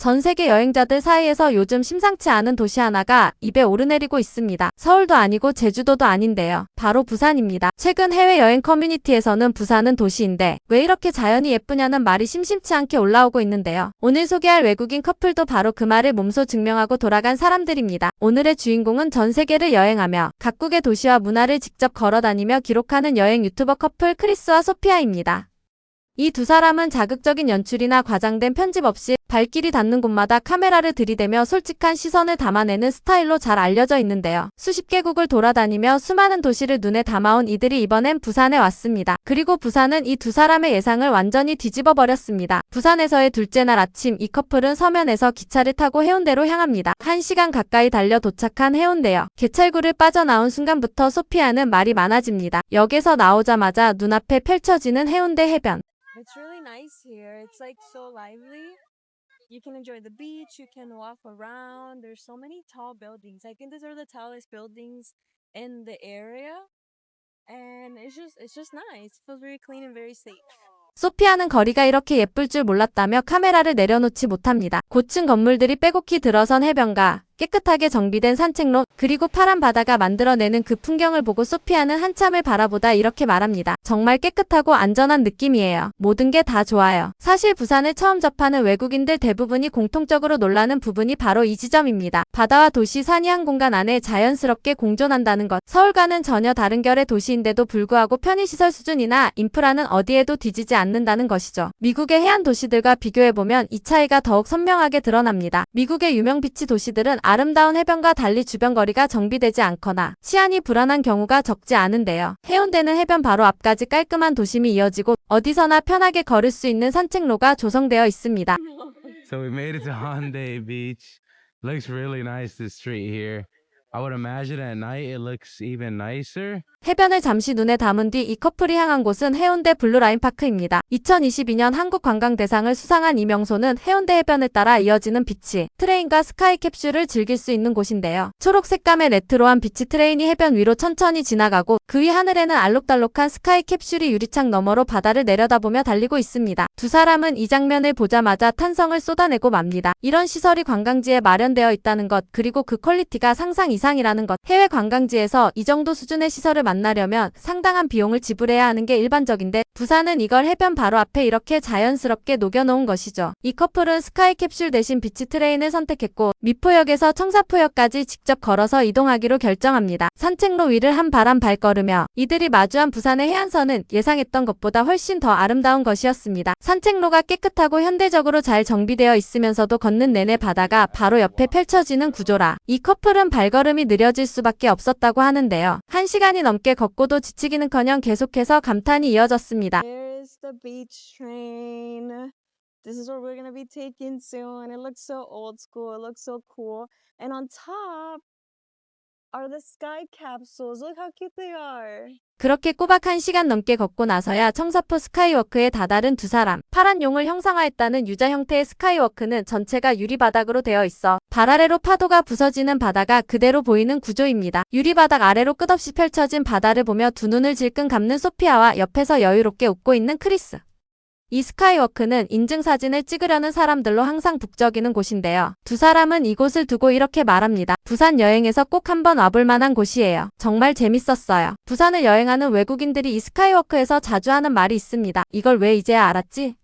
전 세계 여행자들 사이에서 요즘 심상치 않은 도시 하나가 입에 오르내리고 있습니다. 서울도 아니고 제주도도 아닌데요. 바로 부산입니다. 최근 해외여행 커뮤니티에서는 부산은 도시인데 왜 이렇게 자연이 예쁘냐는 말이 심심치 않게 올라오고 있는데요. 오늘 소개할 외국인 커플도 바로 그 말을 몸소 증명하고 돌아간 사람들입니다. 오늘의 주인공은 전 세계를 여행하며 각국의 도시와 문화를 직접 걸어다니며 기록하는 여행 유튜버 커플 크리스와 소피아입니다. 이 두 사람은 자극적인 연출이나 과장된 편집 없이 발길이 닿는 곳마다 카메라를 들이대며 솔직한 시선을 담아내는 스타일로 잘 알려져 있는데요. 수십 개국을 돌아다니며 수많은 도시를 눈에 담아온 이들이 이번엔 부산에 왔습니다. 그리고 부산은 이 두 사람의 예상을 완전히 뒤집어 버렸습니다. 부산에서의 둘째 날 아침, 이 커플은 서면에서 기차를 타고 해운대로 향합니다. 1시간 가까이 달려 도착한 해운대역. 개찰구를 빠져나온 순간부터 소피아는 말이 많아집니다. 역에서 나오자마자 눈앞에 펼쳐지는 해운대 해변. It's really nice here. It's like so lively. You can enjoy the beach, you can walk around. There's so many tall buildings. I think these are the tallest buildings in the area. And it's just nice. It feels very clean and very safe. 소피아는 거리가 이렇게 예쁠 줄 몰랐다며 카메라를 내려놓지 못합니다. 고층 건물들이 빼곡히 들어선 해변가, 깨끗하게 정비된 산책로, 그리고 파란 바다가 만들어내는 그 풍경을 보고 소피아는 한참을 바라보다 이렇게 말합니다. 정말 깨끗하고 안전한 느낌이에요. 모든 게 다 좋아요. 사실 부산을 처음 접하는 외국인들 대부분이 공통적으로 놀라는 부분이 바로 이 지점입니다. 바다와 도시, 산이 한 공간 안에 자연스럽게 공존한다는 것. 서울과는 전혀 다른 결의 도시인데도 불구하고 편의시설 수준이나 인프라는 어디에도 뒤지지 않는다는 것이죠. 미국의 해안 도시들과 비교해보면 이 차이가 더욱 선명하게 드러납니다. 미국의 유명 비치 도시들은 아름다운 해변과 달리 주변 거리가 정비되지 않거나 치안이 불안한 경우가 적지 않은데요. 해운대는 해변 바로 앞까지 깔끔한 도심이 이어지고 어디서나 편하게 걸을 수 있는 산책로가 조성되어 있습니다. So we made it to Hyundai Beach. Looks really nice, this street here. I would imagine at night it looks even nicer. 해변을 잠시 눈에 담은 뒤 이 커플이 향한 곳은 해운대 블루라인파크입니다. 2022년 한국관광대상을 수상한 이 명소는 해운대 해변을 따라 이어지는 비치, 트레인과 스카이 캡슐을 즐길 수 있는 곳인데요. 초록 색감의 레트로한 비치 트레인이 해변 위로 천천히 지나가고 그 위 하늘에는 알록달록한 스카이 캡슐이 유리창 너머로 바다를 내려다보며 달리고 있습니다. 두 사람은 이 장면을 보자마자 탄성을 쏟아내고 맙니다. 이런 시설이 관광지에 마련되어 있다는 것, 그리고 그 퀄리티가 상상 이상이라는 것. 해외 관광지에서 이 정도 수준의 시설을 만나려면 상당한 비용을 지불해야 하는 게 일반적인데 부산은 이걸 해변 바로 앞에 이렇게 자연스럽게 녹여놓은 것이죠. 이 커플은 스카이 캡슐 대신 비치 트레인을 선택했고 미포역에서 청사포역까지 직접 걸어서 이동하기로 결정합니다. 산책로 위를 한바람 발걸으며 이들이 마주한 부산의 해안선은 예상했던 것보다 훨씬 더 아름다운 것이었습니다. 산책로가 깨끗하고 현대적으로 잘 정비되어 있으면서도 걷는 내내 바다가 바로 옆에 펼쳐지는 구조라 이 커플은 발걸음이 느려질 수밖에 없었다고 하는데요. 1시간이 넘게 걷고도 지치기는커녕 계속해서 감탄이 이어졌습니다. There's the beach train. This is where we're gonna be taken soon. It looks so old school. It looks so cool. And on top are the sky capsules. Look how cute they are. 그렇게 꼬박 1시간 넘게 걷고 나서야 청사포 스카이워크에 다다른 두 사람. 파란 용을 형상화했다는 유자 형태의 스카이워크는 전체가 유리바닥으로 되어 있어 발 아래로 파도가 부서지는 바다가 그대로 보이는 구조입니다. 유리바닥 아래로 끝없이 펼쳐진 바다를 보며 두 눈을 질끈 감는 소피아와 옆에서 여유롭게 웃고 있는 크리스. 이 스카이워크는 인증사진을 찍으려는 사람들로 항상 북적이는 곳인데요. 두 사람은 이곳을 두고 이렇게 말합니다. 부산 여행에서 꼭 한번 와볼 만한 곳이에요. 정말 재밌었어요. 부산을 여행하는 외국인들이 이 스카이워크에서 자주 하는 말이 있습니다. 이걸 왜 이제야 알았지?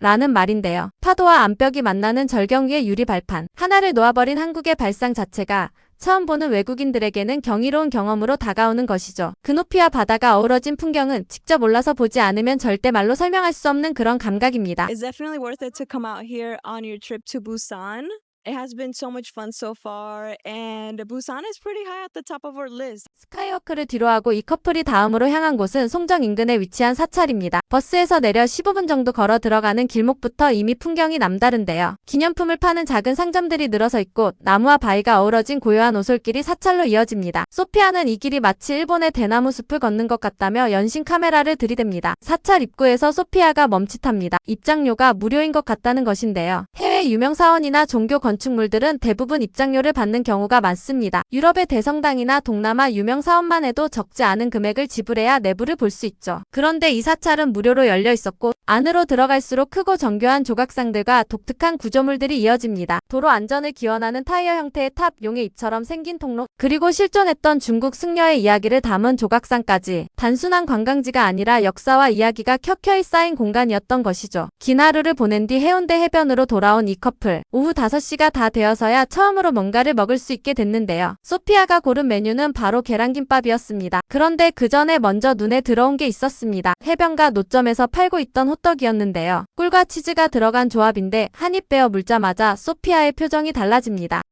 라는 말인데요. 파도와 암벽이 만나는 절경 위의 유리 발판. 하나를 놓아버린 한국의 발상 자체가 처음 보는 외국인들에게는 경이로운 경험으로 다가오는 것이죠. 그 높이와 바다가 어우러진 풍경은 직접 올라서 보지 않으면 절대 말로 설명할 수 없는 그런 감각입니다. It's definitely worth it to come out here on your trip to Busan. It has been so much fun so far, and Busan is pretty high at the top of our list. 스카이워크를 뒤로하고 이 커플이 다음으로 향한 곳은 송정 인근에 위치한 사찰입니다. 버스에서 내려 15분 정도 걸어 들어가는 길목부터 이미 풍경이 남다른데요. 기념품을 파는 작은 상점들이 늘어서 있고 나무와 바위가 어우러진 고요한 오솔길이 사찰로 이어집니다. 소피아는 이 길이 마치 일본의 대나무 숲을 걷는 것 같다며 연신 카메라를 들이댑니다. 사찰 입구에서 소피아가 멈칫합니다. 입장료가 무료인 것 같다는 것인데요. 해외 유명 사원이나 종교 건축 건축물들은 대부분 입장료를 받는 경우가 많습니다. 유럽의 대성당이나 동남아 유명 사원만 해도 적지 않은 금액을 지불해야 내부를 볼 수 있죠. 그런데 이 사찰은 무료로 열려 있었고 안으로 들어갈수록 크고 정교한 조각상들과 독특한 구조물들이 이어집니다. 도로 안전을 기원하는 타이어 형태의 탑, 용의 입처럼 생긴 통로, 그리고 실존했던 중국 승려의 이야기를 담은 조각상까지 단순한 관광지가 아니라 역사와 이야기가 켜켜이 쌓인 공간이었던 것이죠. 긴 하루를 보낸 뒤 해운대 해변으로 돌아온 이 커플. 오후 5시가 다 되어서야 처음으로 뭔가를 먹을 수 있게 됐는데요. 소피아가 고른 메뉴는 바로 계란김밥이었습니다. 그런데 그 전에 먼저 눈에 들어온 게 있었습니다. 해변가 노점에서 팔고 있던 호떡이었는데요. 꿀과 치즈가 들어간 조합인데 한 입 베어 물자마자 소피아의 표정이 달라집니다.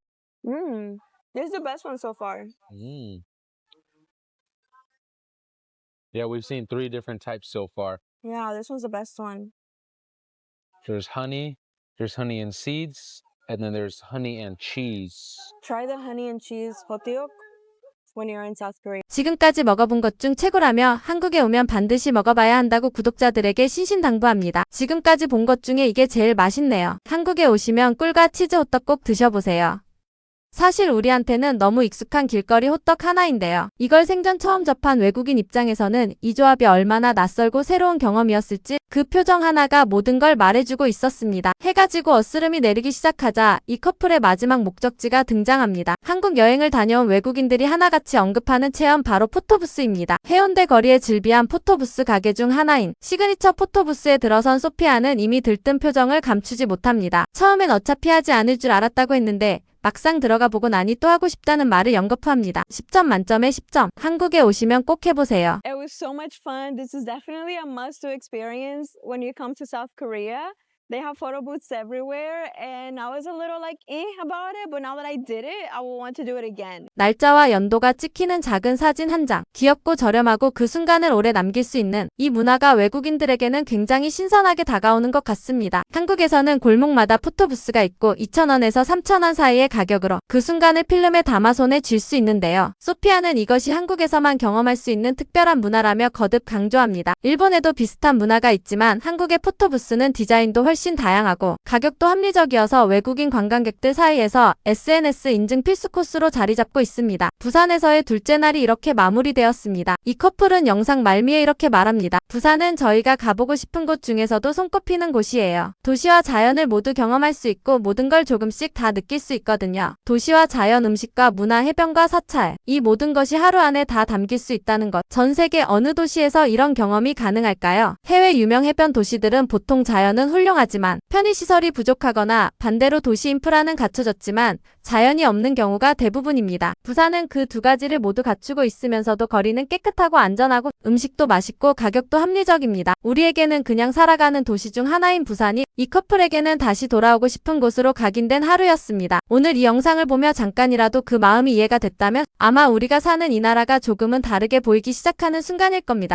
This is the best one so far. Yeah, we've seen 3 different types so far. Yeah, this one's the best one. There's honey and seeds, and then there's honey and cheese. Try the honey and cheese hoteok when you're in South Korea. 지금까지 먹어본 것 중 최고라며 한국에 오면 반드시 먹어봐야 한다고 구독자들에게 신신당부합니다. 지금까지 본 것 중에 이게 제일 맛있네요. 한국에 오시면 꿀과 치즈 호떡 꼭 드셔보세요. 사실 우리한테는 너무 익숙한 길거리 호떡 하나인데요. 이걸 생전 처음 접한 외국인 입장에서는 이 조합이 얼마나 낯설고 새로운 경험이었을지 그 표정 하나가 모든 걸 말해주고 있었습니다. 해가 지고 어스름이 내리기 시작하자 이 커플의 마지막 목적지가 등장합니다. 한국 여행을 다녀온 외국인들이 하나같이 언급하는 체험, 바로 포토부스입니다. 해운대 거리에 즐비한 포토부스 가게 중 하나인 시그니처 포토부스에 들어선 소피아는 이미 들뜬 표정을 감추지 못합니다. 처음엔 어차피 하지 않을 줄 알았다고 했는데 막상 들어가 보고 나니 또 하고 싶다는 말을 연거푸합니다. 10점 만점에 10점. 한국에 오시면 꼭 해보세요. It was so much fun. This is definitely a must-do experience when you come to South Korea. They have photo booths everywhere, and I was a little like about it, but now that I did it, I will want to do it again. 날짜와 연도가 찍히는 작은 사진 한 장. 귀엽고 저렴하고 그 순간을 오래 남길 수 있는 이 문화가 외국인들에게는 굉장히 신선하게 다가오는 것 같습니다. 한국에서는 골목마다 포토부스가 있고 2,000원에서 3,000원 사이의 가격으로 그 순간을 필름에 담아 손에 쥘 수 있는데요. 소피아는 이것이 한국에서만 경험할 수 있는 특별한 문화라며 거듭 강조합니다. 일본에도 비슷한 문화가 있지만 한국의 포토부스는 디자인도 훨씬 다양하고 가격도 합리적이어서 외국인 관광객들 사이에서 SNS 인증 필수 코스로 자리 잡고 있습니다. 부산에서의 둘째 날이 이렇게 마무리되었습니다. 이 커플은 영상 말미에 이렇게 말합니다. 부산은 저희가 가보고 싶은 곳 중에서도 손꼽히는 곳이에요. 도시와 자연을 모두 경험할 수 있고 모든 걸 조금씩 다 느낄 수 있거든요. 도시와 자연, 음식과 문화, 해변과 사찰, 이 모든 것이 하루 안에 다 담길 수 있다는 것. 전 세계 어느 도시에서 이런 경험이 가능할까요? 해외 유명 해변 도시들은 보통 자연은 훌륭하지만 편의시설이 부족하거나 반대로 도시 인프라는 갖춰졌지만 자연이 없는 경우가 대부분입니다. 부산은 그 두 가지를 모두 갖추고 있으면서도 거리는 깨끗하고 안전하고 음식도 맛있고 가격도 합리적입니다. 우리에게는 그냥 살아가는 도시 중 하나인 부산이 이 커플에게는 다시 돌아오고 싶은 곳으로 각인된 하루였습니다. 오늘 이 영상을 보며 잠깐이라도 그 마음이 이해가 됐다면 아마 우리가 사는 이 나라가 조금은 다르게 보이기 시작하는 순간일 겁니다.